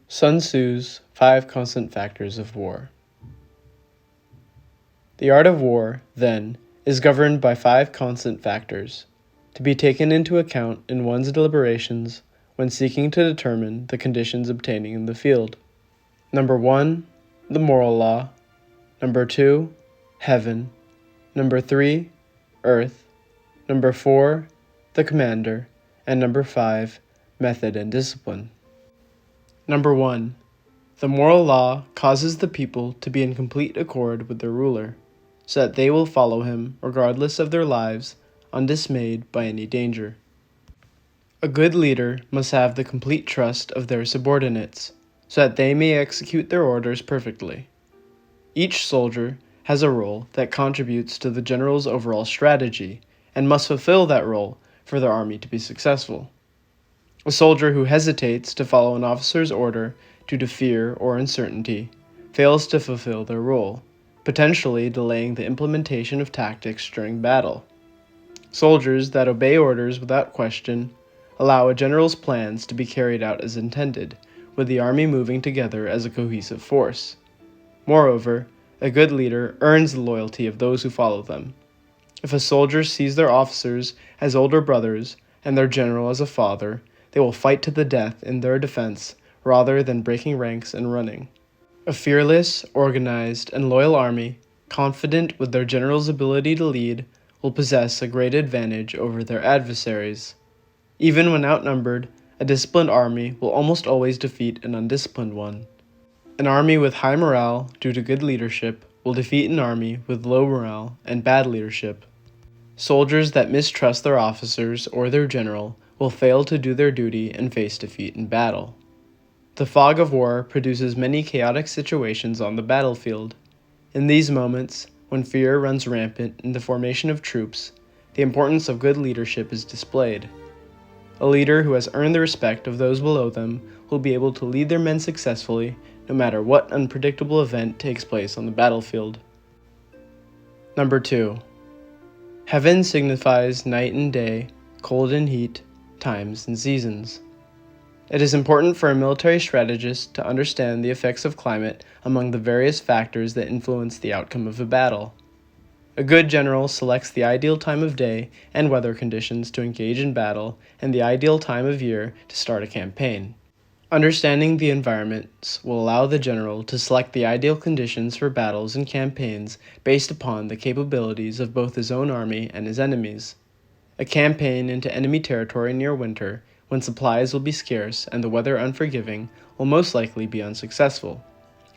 Sun Tzu's 5 Constant Factors of War. The art of war, then, is governed by 5 constant factors, to be taken into account in one's deliberations when seeking to determine the conditions obtaining in the field. Number 1, the moral law. Number 2, heaven. Number 3, earth. Number 4, the commander. And number 5, method and discipline. Number 1. The moral law causes the people to be in complete accord with their ruler, so that they will follow him regardless of their lives, undismayed by any danger. A good leader must have the complete trust of their subordinates, so that they may execute their orders perfectly. Each soldier has a role that contributes to the general's overall strategy, and must fulfill that role for their army to be successful. A soldier who hesitates to follow an officer's order due to fear or uncertainty fails to fulfill their role, potentially delaying the implementation of tactics during battle. Soldiers that obey orders without question allow a general's plans to be carried out as intended, with the army moving together as a cohesive force. Moreover, a good leader earns the loyalty of those who follow them. If a soldier sees their officers as older brothers and their general as a father, they will fight to the death in their defense rather than breaking ranks and running. A fearless, organized, and loyal army, confident with their general's ability to lead, will possess a great advantage over their adversaries. Even when outnumbered, a disciplined army will almost always defeat an undisciplined one. An army with high morale due to good leadership will defeat an army with low morale and bad leadership. Soldiers that mistrust their officers or their general will fail to do their duty and face defeat in battle. The fog of war produces many chaotic situations on the battlefield. In these moments, when fear runs rampant in the formation of troops, the importance of good leadership is displayed. A leader who has earned the respect of those below them will be able to lead their men successfully no matter what unpredictable event takes place on the battlefield. Number 2. Heaven signifies night and day, cold and heat, times and seasons. It is important for a military strategist to understand the effects of climate among the various factors that influence the outcome of a battle. A good general selects the ideal time of day and weather conditions to engage in battle and the ideal time of year to start a campaign. Understanding the environments will allow the general to select the ideal conditions for battles and campaigns based upon the capabilities of both his own army and his enemies. A campaign into enemy territory near winter, when supplies will be scarce and the weather unforgiving, will most likely be unsuccessful.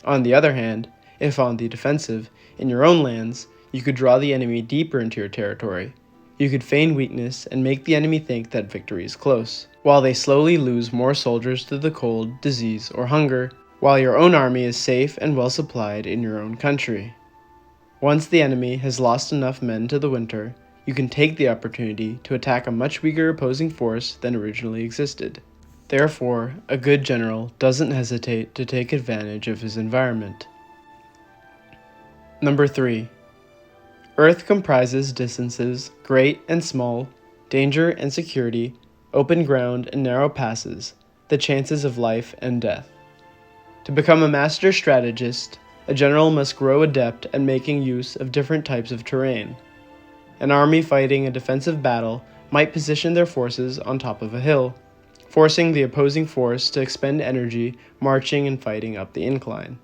On the other hand, if on the defensive, in your own lands, you could draw the enemy deeper into your territory. You could feign weakness and make the enemy think that victory is close, while they slowly lose more soldiers to the cold, disease, or hunger, while your own army is safe and well supplied in your own country. Once the enemy has lost enough men to the winter, you can take the opportunity to attack a much weaker opposing force than originally existed. Therefore, a good general doesn't hesitate to take advantage of his environment. Number 3. Earth comprises distances, great and small, danger and security, open ground and narrow passes, the chances of life and death. To become a master strategist, a general must grow adept at making use of different types of terrain. An army fighting a defensive battle might position their forces on top of a hill, forcing the opposing force to expend energy marching and fighting up the incline.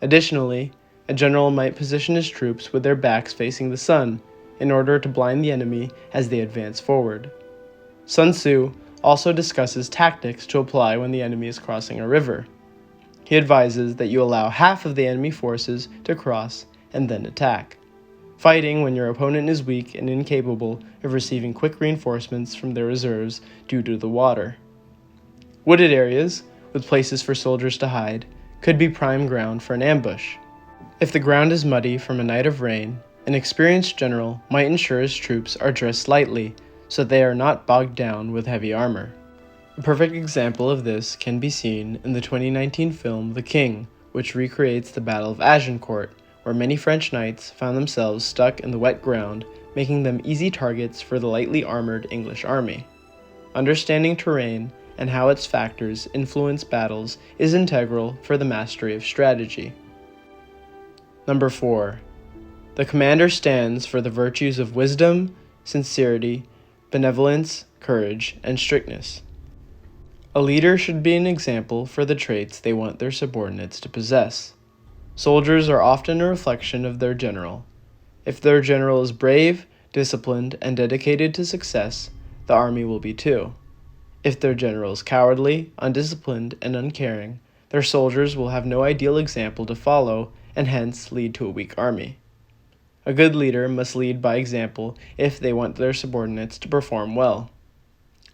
Additionally, a general might position his troops with their backs facing the sun in order to blind the enemy as they advance forward. Sun Tzu also discusses tactics to apply when the enemy is crossing a river. He advises that you allow half of the enemy forces to cross and then attack, fighting when your opponent is weak and incapable of receiving quick reinforcements from their reserves due to the water. Wooded areas, with places for soldiers to hide, could be prime ground for an ambush. If the ground is muddy from a night of rain, an experienced general might ensure his troops are dressed lightly so they are not bogged down with heavy armor. A perfect example of this can be seen in the 2019 film The King, which recreates the Battle of Agincourt, where many French knights found themselves stuck in the wet ground, making them easy targets for the lightly armored English army. Understanding terrain and how its factors influence battles is integral for the mastery of strategy. Number 4. The commander stands for the virtues of wisdom, sincerity, benevolence, courage, and strictness. A leader should be an example for the traits they want their subordinates to possess. Soldiers are often a reflection of their general. If their general is brave, disciplined, and dedicated to success, the army will be too. If their general is cowardly, undisciplined, and uncaring, their soldiers will have no ideal example to follow and hence lead to a weak army. A good leader must lead by example if they want their subordinates to perform well.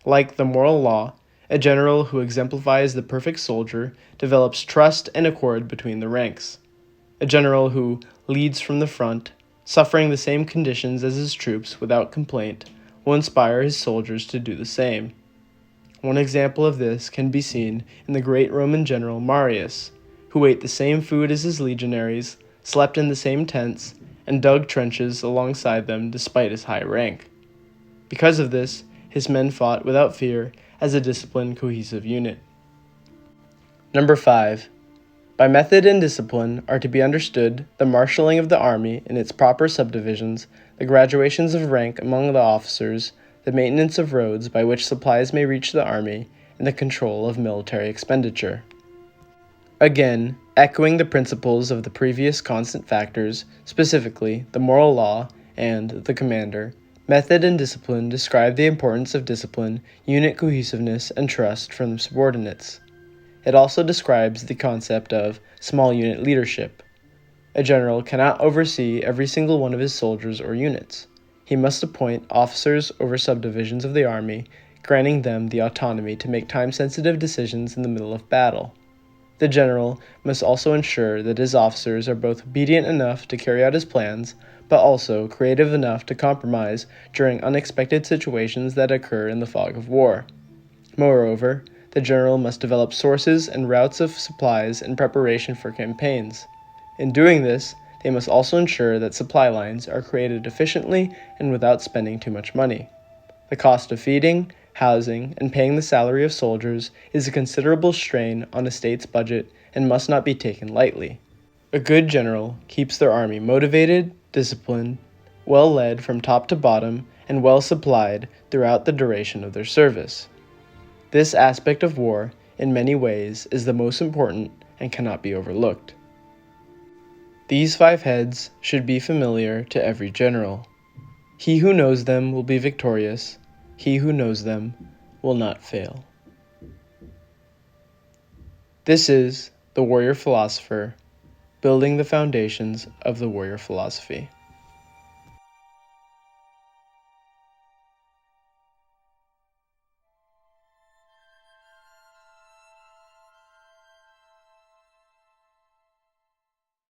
Like the moral law, a general who exemplifies the perfect soldier develops trust and accord between the ranks. A general who leads from the front, suffering the same conditions as his troops without complaint, will inspire his soldiers to do the same. One example of this can be seen in the great Roman general Marius, who ate the same food as his legionaries, slept in the same tents, and dug trenches alongside them despite his high rank. Because of this, his men fought without fear as a disciplined, cohesive unit. Number 5. By method and discipline are to be understood the marshalling of the army in its proper subdivisions, the graduations of rank among the officers, the maintenance of roads by which supplies may reach the army, and the control of military expenditure. Again, echoing the principles of the previous constant factors, specifically the moral law and the commander, method and discipline describe the importance of discipline, unit cohesiveness, and trust from subordinates. It also describes the concept of small unit leadership. A general cannot oversee every single one of his soldiers or units. He must appoint officers over subdivisions of the army, granting them the autonomy to make time-sensitive decisions in the middle of battle. The general must also ensure that his officers are both obedient enough to carry out his plans, but also creative enough to compromise during unexpected situations that occur in the fog of war. Moreover, the general must develop sources and routes of supplies in preparation for campaigns. In doing this, they must also ensure that supply lines are created efficiently and without spending too much money. The cost of feeding, housing, and paying the salary of soldiers is a considerable strain on a state's budget and must not be taken lightly. A good general keeps their army motivated, disciplined, well led from top to bottom, and well supplied throughout the duration of their service. This aspect of war, in many ways, is the most important and cannot be overlooked. These 5 heads should be familiar to every general. He who knows them will be victorious. He who knows them will not fail. This is The Warrior Philosopher, building the foundations of the warrior philosophy.